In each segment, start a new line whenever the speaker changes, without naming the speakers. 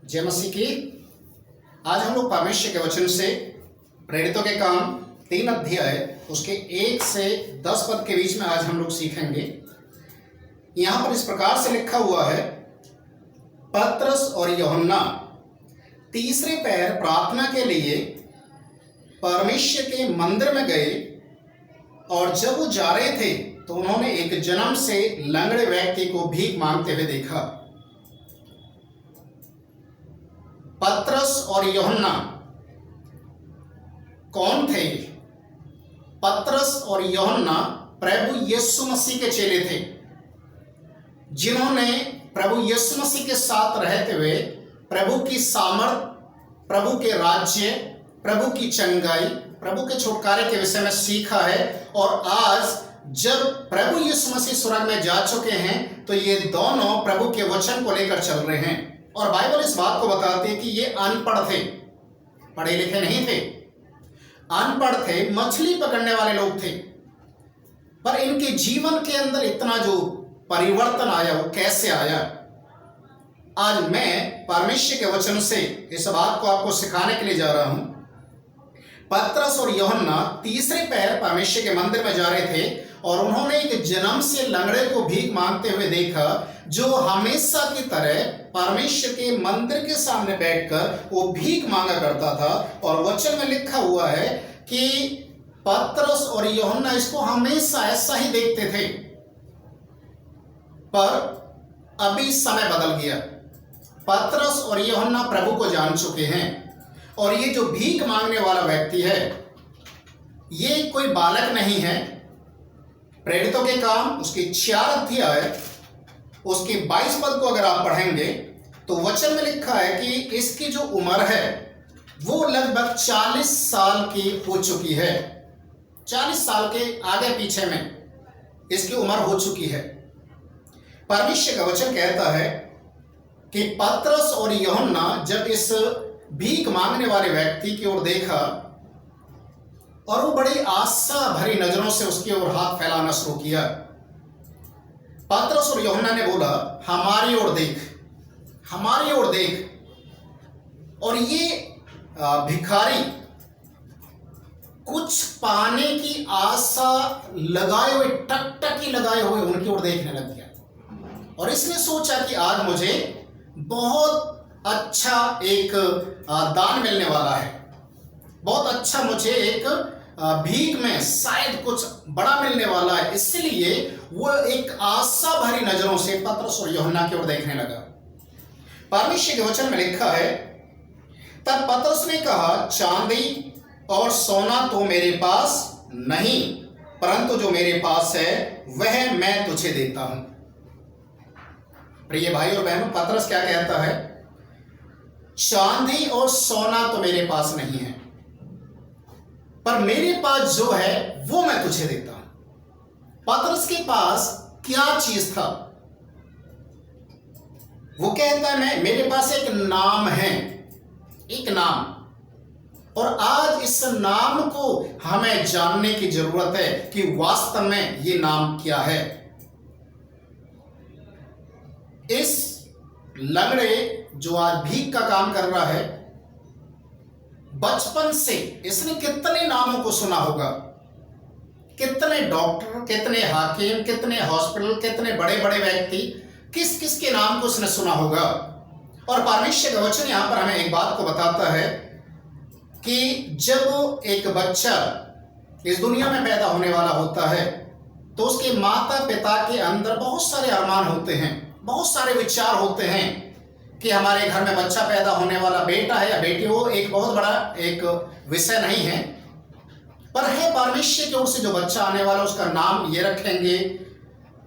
जय मसीह की। आज हम लोग परमेश्वर के वचन से प्रेरितों के काम 3 अध्याय उसके 1 से 10 पद के बीच में आज हम लोग सीखेंगे। यहाँ पर इस प्रकार से लिखा हुआ है, पतरस और यूहन्ना तीसरे पहर प्रार्थना के लिए परमेश्वर के मंदिर में गए, और जब वो जा रहे थे तो उन्होंने एक जन्म से लंगड़े व्यक्ति को भीख मांगते हुए देखा। पतरस और यूहन्ना कौन थे? पतरस और यूहन्ना प्रभु यीशु मसीह के चेले थे, जिन्होंने प्रभु यीशु मसीह के साथ रहते हुए प्रभु की सामर्थ, प्रभु के राज्य, प्रभु की चंगाई, प्रभु के छुटकारे के विषय में सीखा है। और आज जब प्रभु यीशु मसीह स्वर्ग में जा चुके हैं तो ये दोनों प्रभु के वचन को लेकर चल रहे हैं। और बाइबल इस बात को बताती है कि ये अनपढ़ थे, पढ़े लिखे नहीं थे, अनपढ़ थे, मछली पकड़ने वाले लोग थे। पर इनके जीवन के अंदर इतना जो परिवर्तन आया वो कैसे आया? आज मैं परमेश्वर के वचन से इस बात को आपको सिखाने के लिए जा रहा हूं। पतरस और यूहन्ना तीसरे पहर परमेश्वर के मंदिर में जा रहे थे और उन्होंने एक जन्म से लंगड़े को भीख मांगते हुए देखा, जो हमेशा की तरह परमेश्वर के मंदिर के सामने बैठकर वो भीख मांगा करता था। और वचन में लिखा हुआ है कि पतरस और यूहन्ना इसको हमेशा ऐसा ही देखते थे। पर अभी समय बदल गया, पतरस और यूहन्ना प्रभु को जान चुके हैं, और ये जो भीख मांगने वाला व्यक्ति है ये कोई बालक नहीं है। प्रेरितों के काम उसके 4 अध्याय उसके 22 पद को अगर आप पढ़ेंगे तो वचन में लिखा है कि इसकी जो उम्र है वो लगभग 40 साल की हो चुकी है। 40 साल के आगे पीछे में इसकी उम्र हो चुकी है। परमेश्वर का वचन कहता है कि पतरस और यूहन्ना जब इस भीख मांगने वाले व्यक्ति की ओर देखा और वो बड़ी आशा भरी नजरों से उसकी ओर हाथ फैलाना शुरू किया। पतरस और यूहन्ना ने बोला, हमारी ओर देख, हमारी ओर देख। और ये भिखारी कुछ पाने की आशा लगाए हुए, टकटकी लगाए हुए उनकी ओर देखने लग गया। और इसने सोचा कि आज मुझे बहुत अच्छा एक दान मिलने वाला है, बहुत अच्छा मुझे एक भीख में शायद कुछ बड़ा मिलने वाला है। इसलिए वो एक आशा भरी नजरों से पतरस और यूहन्ना की ओर देखने लगा। परमेश्वर के वचन में लिखा है, तब पतरस ने कहा, चांदी और सोना तो मेरे पास नहीं, परंतु जो मेरे पास है वह मैं तुझे देता हूं। प्रिय भाई और बहनों, पतरस क्या कहता है? चांदी और सोना तो मेरे पास नहीं है, पर मेरे पास जो है वो मैं तुझे देता हूं। पतरस के पास क्या चीज था? वो कहता है, मेरे पास एक नाम है, एक नाम। और आज इस नाम को हमें जानने की जरूरत है कि वास्तव में ये नाम क्या है। इस लंगड़े जो आज भीख का काम कर रहा है, बचपन से इसने कितने नामों को सुना होगा, कितने डॉक्टर, कितने हाकिम, कितने हॉस्पिटल, कितने बड़े बड़े व्यक्ति, किस किस के नाम को उसने सुना होगा। और परमेश्वर का वचन यहां पर हमें एक बात को बताता है कि जब एक बच्चा इस दुनिया में पैदा होने वाला होता है तो उसके माता पिता के अंदर बहुत सारे अरमान होते हैं, बहुत सारे विचार होते हैं कि हमारे घर में बच्चा पैदा होने वाला, बेटा है या बेटी हो, एक बहुत बड़ा एक विषय नहीं है। पर है परमेश्वर की ओर से जो बच्चा आने वाला उसका नाम ये रखेंगे,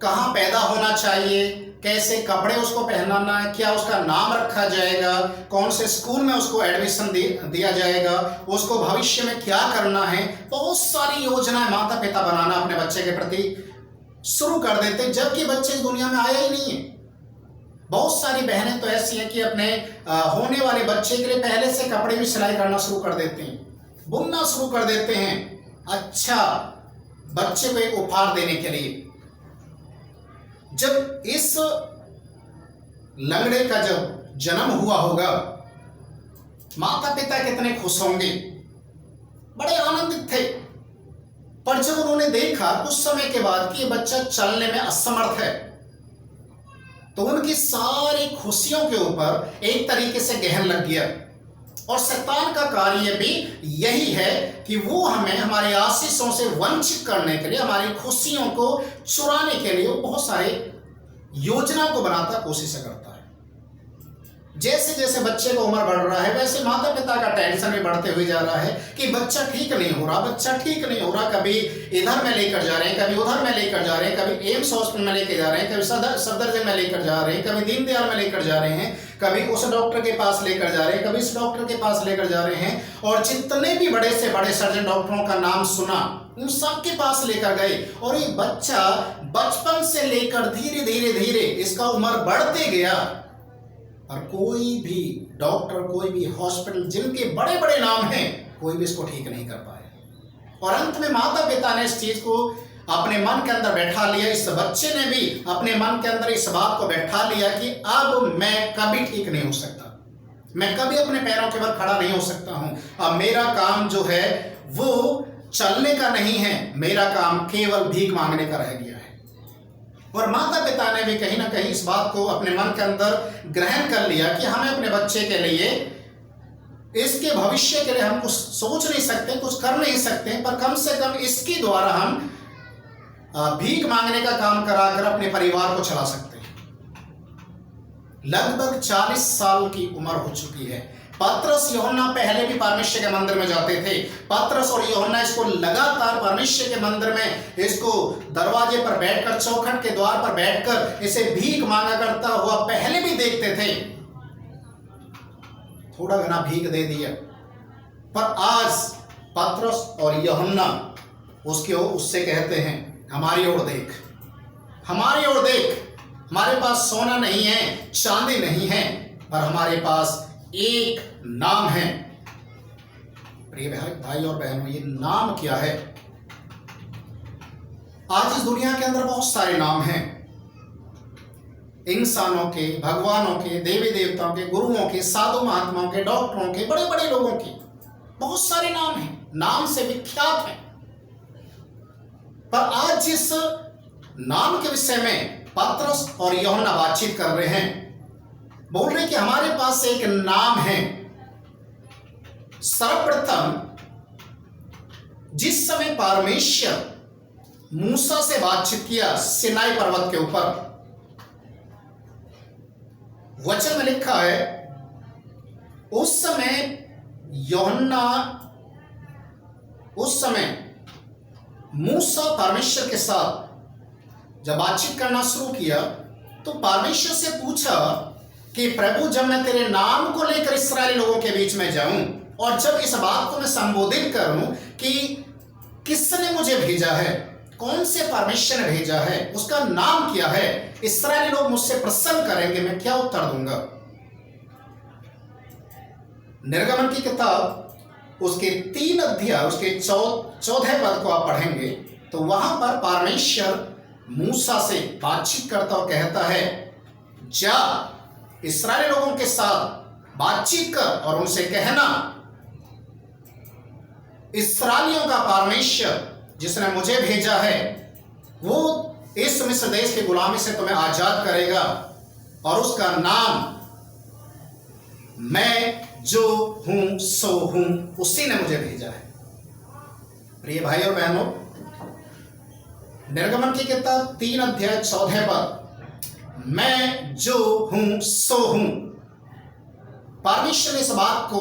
कहाँ पैदा होना चाहिए, कैसे कपड़े उसको पहनाना है, क्या उसका नाम रखा जाएगा, कौन से स्कूल में उसको एडमिशन दिया जाएगा, उसको भविष्य में क्या करना है। बहुत सारी योजनाएं माता पिता बनाना अपने बच्चे के प्रति शुरू कर देते, जबकि बच्चे इस दुनिया में आया ही नहीं है। बहुत सारी बहनें तो ऐसी हैं कि अपने होने वाले बच्चे के लिए पहले से कपड़े भी सिलाई करना शुरू कर देते हैं, बुनना शुरू कर देते हैं, अच्छा बच्चे को एक उपहार देने के लिए। जब इस लंगड़े का जब जन्म हुआ होगा, माता पिता कितने खुश होंगे, बड़े आनंदित थे। पर जब उन्होंने देखा कुछ समय के बाद कि ये बच्चा चलने में असमर्थ है, तो उनकी सारी खुशियों के ऊपर एक तरीके से गहन लग गया। और शैतान का कार्य भी यही है कि वो हमें हमारे आशीषों से वंचित करने के लिए, हमारी खुशियों को चुराने के लिए वो बहुत सारे योजना को बनाता, कोशिश करता है। जैसे जैसे बच्चे का उम्र बढ़ रहा है, वैसे माता पिता का टेंशन भी बढ़ते हुए जा रहा है कि बच्चा ठीक नहीं हो रहा, बच्चा ठीक नहीं हो रहा। कभी इधर में लेकर जा रहे हैं, कभी उधर में लेकर जा रहे हैं, कभी एम्स हॉस्पिटल में लेकर जा रहे हैं, कभी सफदरजंग में लेकर जा रहे हैं, कभी दीनदयाल में लेकर जा रहे हैं, कभी उस डॉक्टर के पास लेकर जा रहे हैं, कभी इस डॉक्टर के पास लेकर जा रहे हैं। और जितने भी बड़े से बड़े सर्जन डॉक्टरों का नाम सुना, उन सबके पास लेकर गए। और ये बच्चा बचपन से लेकर धीरे धीरे धीरे इसका उम्र बढ़ते गया, और कोई भी डॉक्टर, कोई भी हॉस्पिटल जिनके बड़े बड़े नाम हैं, कोई भी इसको ठीक नहीं कर पाए। और अंत में माता पिता ने इस चीज को अपने मन के अंदर बैठा लिया, इस बच्चे ने भी अपने मन के अंदर इस बात को बैठा लिया कि अब मैं कभी ठीक नहीं हो सकता, मैं कभी अपने पैरों के बल खड़ा नहीं हो सकता हूं। अब मेरा काम जो है वो चलने का नहीं है, मेरा काम केवल भीख मांगने का रह गया है। और माता पिता ने भी कहीं ना कहीं इस बात को अपने मन के अंदर ग्रहण कर लिया कि हमें अपने बच्चे के लिए, इसके भविष्य के लिए हम कुछ सोच नहीं सकते, कुछ कर नहीं सकते, पर कम से कम इसके द्वारा हम भीख मांगने का काम कराकर अपने परिवार को चला सकते हैं। लगभग 40 साल की उम्र हो चुकी है। पतरस यूहन्ना पहले भी परमेश्वर के मंदिर में जाते थे। पतरस और यूहन्ना इसको लगातार परमेश्वर के मंदिर में, इसको दरवाजे पर बैठकर, चौखट के द्वार पर बैठकर इसे भीख मांगा करता हुआ पहले भी देखते थे। थोड़ा घना भीख दे दिया, पर आज पतरस और यूहन्ना उससे कहते हैं, हमारी ओर देख, हमारी ओर देख, हमारे पास सोना नहीं है, चांदी नहीं है, पर हमारे पास एक नाम है। प्रिय भाई और बहनों, ये नाम क्या है? आज इस दुनिया के अंदर बहुत सारे नाम हैं, इंसानों के, भगवानों के, देवी देवताओं के, गुरुओं के, साधु महात्माओं के, डॉक्टरों के, बड़े बड़े लोगों के बहुत सारे नाम हैं, नाम से विख्यात हैं। पर आज जिस नाम के विषय में पतरस और यूहन्ना बातचीत कर रहे हैं, बोल रहे कि हमारे पास एक नाम है। सर्वप्रथम जिस समय परमेश्वर मूसा से बातचीत किया सिनाई पर्वत के ऊपर, वचन में लिखा है, उस समय मूसा परमेश्वर के साथ जब बातचीत करना शुरू किया, तो परमेश्वर से पूछा कि प्रभु, जब मैं तेरे नाम को लेकर इस्राएली लोगों के बीच में जाऊं और जब इस बात को मैं संबोधित करूं कि किसने मुझे भेजा है, कौन से परमेश्वर ने भेजा है, उसका नाम क्या है, इस्राएली लोग मुझसे प्रसन्न करेंगे, मैं क्या उत्तर दूंगा? निर्गमन की किताब उसके 3 अध्याय, उसके 14 पद को आप पढ़ेंगे तो वहां पर परमेश्वर मूसा से बातचीत करता और कहता है, जा इस्राएली लोगों के साथ बातचीत कर और उनसे कहना, इस्राएलियों का परमेश्वर जिसने मुझे भेजा है, वो इस मिस्र देश की गुलामी से तुम्हें आजाद करेगा, और उसका नाम मैं जो हूं सो हूं, उसी ने मुझे भेजा है। प्रिय भाई और बहनों, निर्गमन की किताब 3 अध्याय 14 पद, मैं जो हूं सो हूं। परमेश्वर ने इस बात को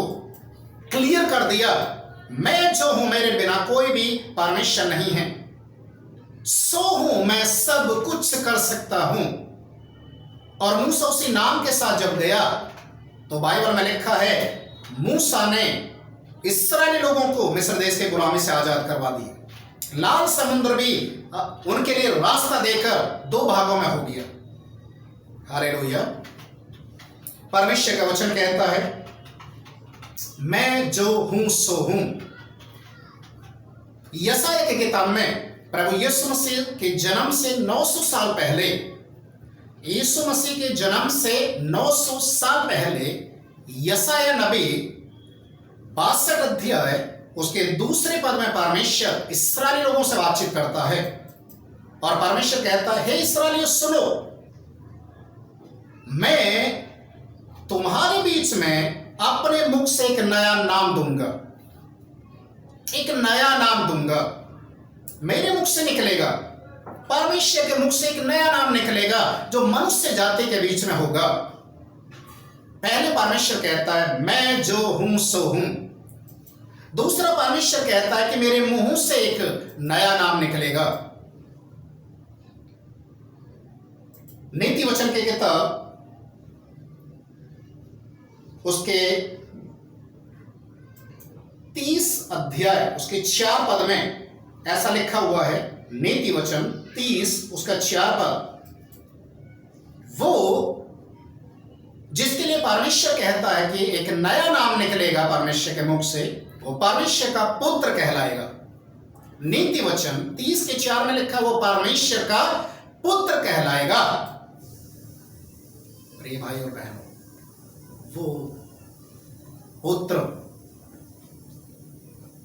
क्लियर कर दिया, मैं जो हूं, मेरे बिना कोई भी परमेश्वर नहीं है। सो हूं, मैं सब कुछ कर सकता हूं। और मूसा उसी नाम के साथ जब गया, तो बाइबल में लिखा है, मूसा ने इस्राएली लोगों को मिस्र देश के गुलामी से आजाद करवा दिया। लाल समुद्र भी उनके लिए रास्ता देकर 2 भागों में हो गया। हालेलुया। परमेश्वर का वचन कहता है, मैं जो हूं सो हूं। यशायाह की किताब में प्रभु यीशु मसीह के जन्म से 900 साल पहले यीशु मसीह के जन्म से 900 साल पहले यशायाह नबी 62 अध्याय उसके दूसरे पद में परमेश्वर इस्राएली लोगों से बातचीत करता है और परमेश्वर कहता है, हे इस्राएलियों सुनो, मैं तुम्हारे बीच में अपने मुख से एक नया नाम दूंगा, एक नया नाम दूंगा। मेरे मुख से निकलेगा, परमेश्वर के मुख से एक नया नाम निकलेगा जो मनुष्य जाति के बीच में होगा। पहले परमेश्वर कहता है मैं जो हूं सो हूं। दूसरा परमेश्वर कहता है कि मेरे मुंह से एक नया नाम निकलेगा। नीति वचन की किताब उसके 30 अध्याय उसके 4 पद में ऐसा लिखा हुआ है। नीति वचन 30 उसका 4 पद, वो जिसके लिए परमेश्वर कहता है कि एक नया नाम निकलेगा परमेश्वर के मुख से, वो परमेश्वर का पुत्र कहलाएगा। नीति वचन 30 के 4 में लिखा, वो परमेश्वर का पुत्र कहलाएगा। प्रिय भाई और बहनों,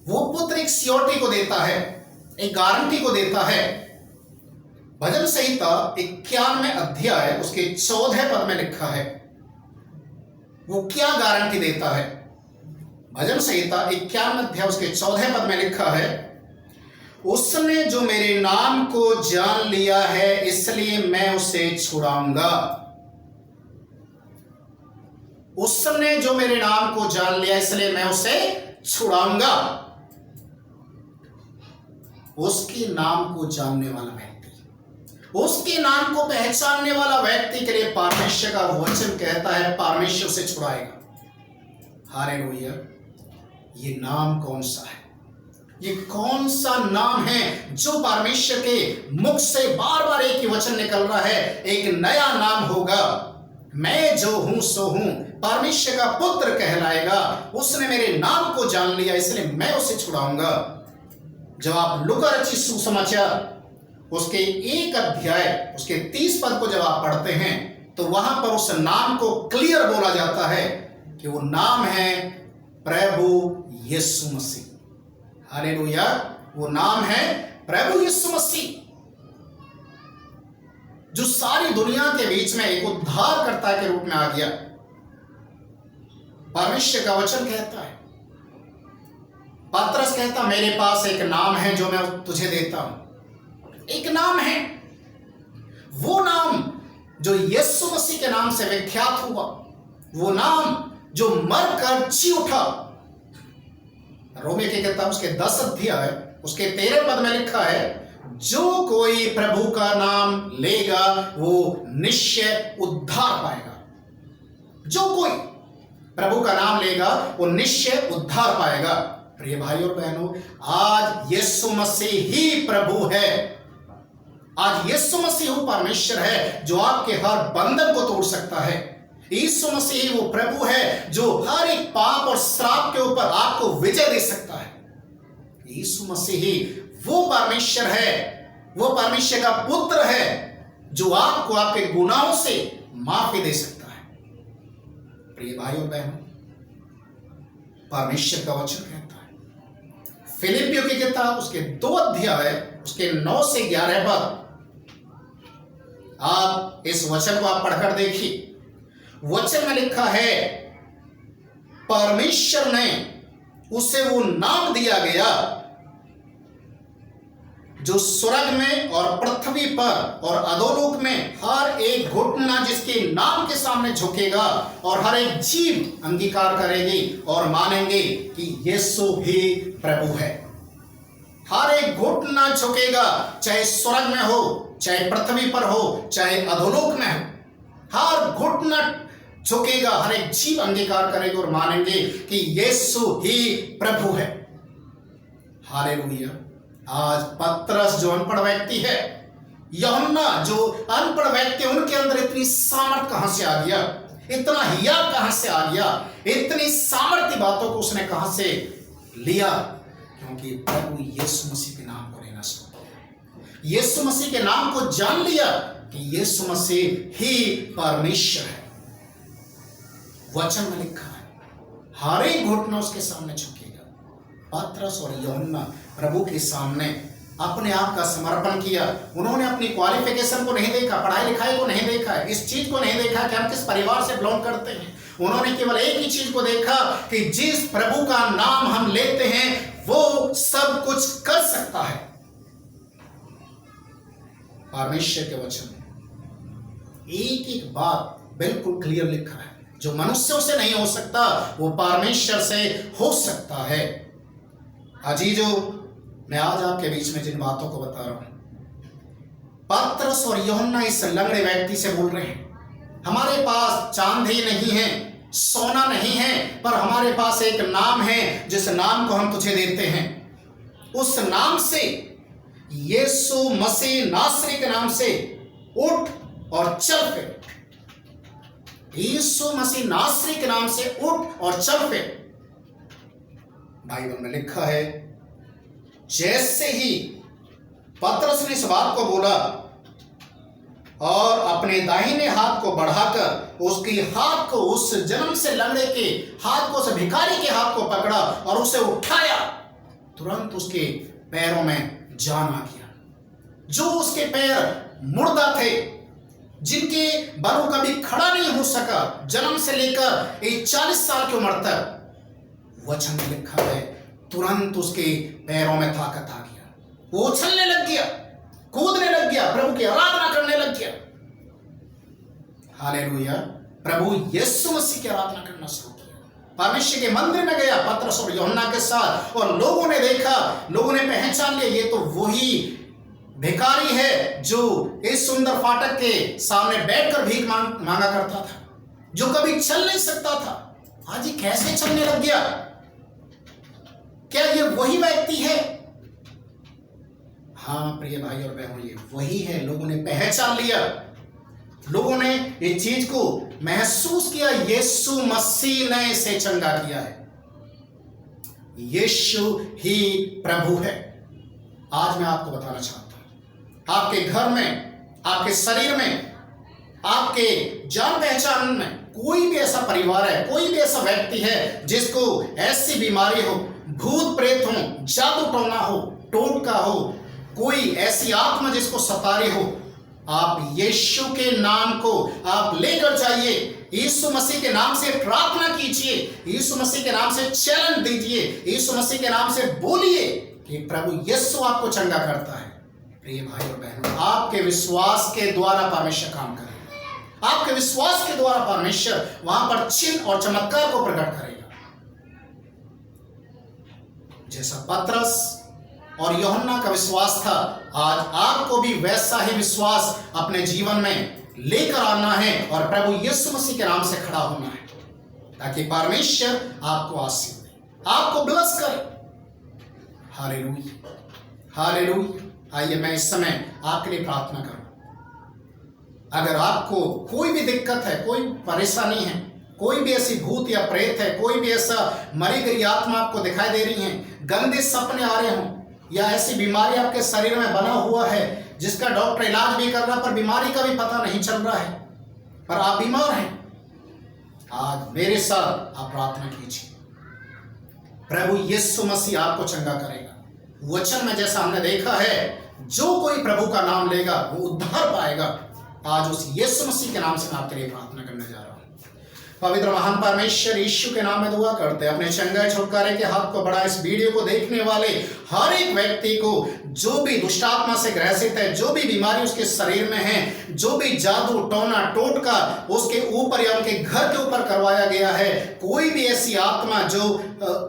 वो पुत्र एक सियोरिटी को देता है, एक गारंटी को देता है। भजन संहिता 91 अध्याय उसके 14 पद में लिखा है, वो क्या गारंटी देता है। भजन संहिता 91 अध्याय उसके 14 पद में लिखा है, उसने जो मेरे नाम को जान लिया है इसलिए मैं उसे छुड़ाऊंगा। उसने जो मेरे नाम को जान लिया इसलिए मैं उसे छुड़ाऊंगा। उसके नाम को जानने वाला व्यक्ति, उसके नाम को पहचानने वाला व्यक्ति के लिए परमेश्वर का वचन कहता है परमेश्वर से छुड़ाएगा। हालेलुया। ये नाम कौन सा है? ये कौन सा नाम है जो परमेश्वर के मुख से बार बार एक ही वचन निकल रहा है, एक नया नाम होगा। मैं जो हूं सो हूं, परमेश्वर का पुत्र कहलाएगा। उसने मेरे नाम को जान लिया इसलिए मैं उसे छुड़ाऊंगा। जब आप लूका रचित सुसमाचार उसके 1 अध्याय उसके 30 पद को जब आप पढ़ते हैं तो वहां पर उस नाम को क्लियर बोला जाता है कि वो नाम है प्रभु यीशु मसीह। हालेलुया। वो नाम है प्रभु यीशु मसीह, जो सारी दुनिया के बीच में एक उद्धारकर्ता के रूप में आ गया। परमेश्वर का वचन कहता है, पतरस कहता मेरे पास एक नाम है जो मैं तुझे देता हूं। एक नाम है, वो नाम जो यीशु मसीह के नाम से विख्यात हुआ, वो नाम जो मरकर जी उठा। रोमे की किताब उसके 10 अध्याय उसके 13 पद में लिखा है, जो कोई प्रभु का नाम लेगा वो निश्चय उद्धार पाएगा। जो कोई प्रभु का नाम लेगा वो निश्चय उद्धार पाएगा। प्रिय भाई और बहनों, आज यीशु मसीह ही प्रभु है। आज यीशु मसीह वो परमेश्वर है जो आपके हर बंधन को तोड़ सकता है। यीशु मसीह वो प्रभु है जो हर एक पाप और श्राप के ऊपर आपको विजय दे सकता है। यीशु मसीह ही वो परमेश्वर है, वो परमेश्वर का पुत्र है जो आपको आपके गुनाहों से माफी दे सकता है। प्रिय भाई और बहनों, परमेश्वर का वचन कहता है, फिलिपियों की किताब उसके 2 अध्याय उसके 9 से 11 पद, आप इस वचन को आप पढ़कर देखिए। वचन में लिखा है, परमेश्वर ने उसे वो नाम दिया गया जो स्वर्ग में और पृथ्वी पर और अधोलोक में हर एक घुटना जिसके नाम के सामने झुकेगा और हर एक जीव अंगीकार करेगी और मानेंगे कि यीशु ही प्रभु है। हर एक घुटना झुकेगा, चाहे स्वर्ग में हो, चाहे पृथ्वी पर हो, चाहे अधोलोक में हो। हर घुटना झुकेगा, हर एक जीव अंगीकार करेगा और मानेंगे कि यीशु ही प्रभु है। हालेलुया। आज पतरस जो अनपढ़ व्यक्ति है, यूहन्ना जो अनपढ़ व्यक्ति, उनके अंदर इतनी सामर्थ कहां से आ गया, इतना हिया कहां से आ गया, इतनी सामर्थ्य बातों को उसने कहां से लिया? क्योंकि प्रभु यीशु मसीह के नाम को लेना शुरू किया, यीशु मसीह के नाम को जान लिया, कि यीशु मसीह ही परमेश्वर है। वचन में लिखा है हर एक घुटना उसके सामने झुकेगा। पतरस और यूहन्ना प्रभु के सामने अपने आप का समर्पण किया। उन्होंने अपनी क्वालिफिकेशन को नहीं देखा, पढ़ाई लिखाई को नहीं देखा, इस चीज को नहीं देखा कि हम किस परिवार से बिलोंग करते हैं। उन्होंने केवल एक ही चीज को देखा कि जिस प्रभु का नाम हम लेते हैं वो सब कुछ कर सकता है। परमेश्वर के वचन में एक एक बात बिल्कुल क्लियर लिखा है, जो मनुष्यों से नहीं हो सकता वो परमेश्वर से हो सकता है। अजीजो, मैं आज आपके बीच में जिन बातों को बता रहा हूं, पतरस और यूहन्ना इस लंगड़े व्यक्ति से बोल रहे हैं हमारे पास चांदी नहीं है, सोना नहीं है, पर हमारे पास एक नाम है जिस नाम को हम तुझे देते हैं। उस नाम से, यीशु मसीह नासरी के नाम से उठ और चल फिर। यीशु मसीह नासरी के नाम से उठ और चल फिर। बाइबल में लिखा है जैसे ही पतरस ने इस बात को बोला और अपने दाहिने हाथ को बढ़ाकर उसके हाथ को, उस जन्म से लंगड़े के हाथ को, उस भिखारी के हाथ को पकड़ा और उसे उठाया, तुरंत उसके पैरों में जान आ गया। जो उसके पैर मुर्दा थे, जिनके बालों कभी खड़ा नहीं हो सका, जन्म से लेकर 40 साल की उम्र तक, वचन में लिखा है तुरंत उसके पैरों में ताकत आ गया। वो उछलने लग गया, कूदने लग गया, प्रभु की आराधना करने लग गया। हालेलुया। प्रभु यीशु मसीह की आराधना करना शुरू किया। परमेश्वर के मंदिर में गया पतरस और यूहन्ना के साथ, और लोगों ने देखा, लोगों ने पहचान लिया ये तो वही भिखारी है जो इस सुंदर फाटक के सामने बैठकर भीख मांगा करता था, जो कभी चल नहीं सकता था, आज ये कैसे चलने लग गया? क्या ये वही व्यक्ति है? हाँ प्रिय भाई और बहनों, ये वही है। लोगों ने पहचान लिया, लोगों ने इस चीज को महसूस किया, यीशु मसीह ने इसे चंगा किया है, यीशु ही प्रभु है। आज मैं आपको बताना चाहता हूं, आपके घर में, आपके शरीर में, आपके जान पहचान में कोई भी ऐसा परिवार है, कोई भी ऐसा व्यक्ति है जिसको ऐसी बीमारी हो, भूत प्रेत हो, जादू टोना हो, टोटका हो, कोई ऐसी आत्मा जिसको सता रही हो, आप यीशु के नाम को आप लेकर जाइए, यीशु मसीह के नाम से प्रार्थना कीजिए, यीशु मसीह के नाम से चैलेंज दीजिए, यीशु मसीह के नाम से बोलिए कि प्रभु यीशु आपको चंगा करता है। प्रिय भाई और बहनों, आपके विश्वास के द्वारा परमेश्वर काम करेगा। आपके विश्वास के द्वारा परमेश्वर वहां पर चिन्ह और चमत्कार को प्रकट करेगा। जैसा पतरस और यूहन्ना का विश्वास था, आज आपको भी वैसा ही विश्वास अपने जीवन में लेकर आना है और प्रभु यीशु मसीह के नाम से खड़ा होना है, ताकि परमेश्वर आपको आशीष दे, आपको ब्लेस करे। Hallelujah, hallelujah. आइए मैं इस समय आपके लिए प्रार्थना करूं। अगर आपको कोई भी दिक्कत है, कोई परेशानी है, कोई भी ऐसी भूत या प्रेत है, कोई भी ऐसा मरी गई आत्मा आपको दिखाई दे रही है, गंदे सपने आ रहे हों, या ऐसी बीमारी आपके शरीर में बना हुआ है जिसका डॉक्टर इलाज भी कर रहा पर बीमारी का भी पता नहीं चल रहा है, पर आप बीमार हैं, आज मेरे साथ आप प्रार्थना कीजिए, प्रभु यीशु मसीह आपको चंगा करेगा। वचन में जैसा हमने देखा है, जो कोई प्रभु का नाम लेगा वो उद्धार पाएगा। आज उस यीशु मसीह के नाम से मैं आपके लिए प्रार्थना करने जा रहा हूं। पवित्र महान परमेश्वर यीशु के नाम में दुआ करते हैं, अपने चंगाई छुटकारे के हाथ को बढ़ा इस वीडियो को देखने वाले हर एक व्यक्ति को, जो भी दुष्ट आत्मा से ग्रसित है, जो भी बीमारी उसके शरीर में है, जो भी जादू टोना टोटका उसके ऊपर या उनके घर के ऊपर करवाया गया है, कोई भी ऐसी आत्मा जो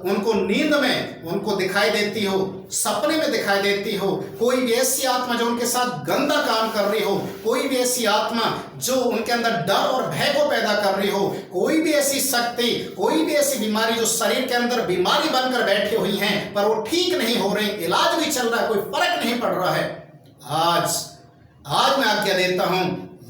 उनको नींद में उनको दिखाई देती हो, सपने में दिखाई देती हो, कोई भी ऐसी आत्मा जो उनके साथ गंदा काम कर रही हो, कोई भी ऐसी आत्मा जो उनके अंदर डर और भय को पैदा कर रही हो, कोई भी ऐसी शक्ति, कोई भी ऐसी बीमारी जो शरीर के अंदर बीमारी बनकर बैठी हुई हैं पर वो ठीक नहीं हो रही, इलाज भी चल रहा है, कोई फर्क नहीं पड़ रहा है, आज मैं आज्ञा देता हूं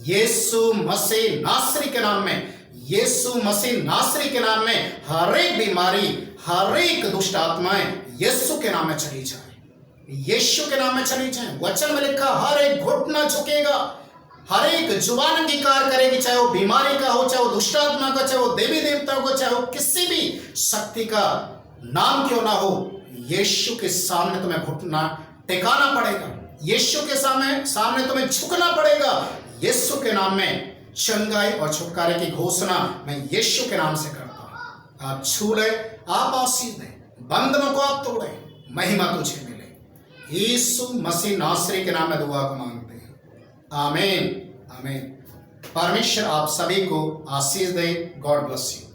यीशु मसीह नासरी के नाम में, यीशु मसीह नासरी के नाम में हर एक बीमारी, हर एक दुष्ट आत्माएं यीशु के नाम में चली जाए, यीशु के नाम में चली जाए। वचन में लिखा हर एक घुटना झुकेगा, हर एक जुबान अंगीकार करेगी, चाहे वो बीमारी का हो, चाहे वो दुष्ट आत्मा का, चाहे वो देवी देवताओं का, चाहे वो किसी भी शक्ति का नाम क्यों ना हो, यीशु के सामने तुम्हें घुटना टेकाना पड़ेगा, यीशु के सामने तुम्हें झुकना पड़ेगा। यीशु के नाम में चंगाई और छुटकारे की घोषणा मैं यीशु के नाम से करता हूं। आप छू ले, आप आशीष दें, बंधनों को आप तोड़े, महिमा तुझे मिले। यीशु मसीह नासरी के नाम में दुआ को मांगते हैं, आमीन आमीन। परमेश्वर आप सभी को आशीष दे। God bless you.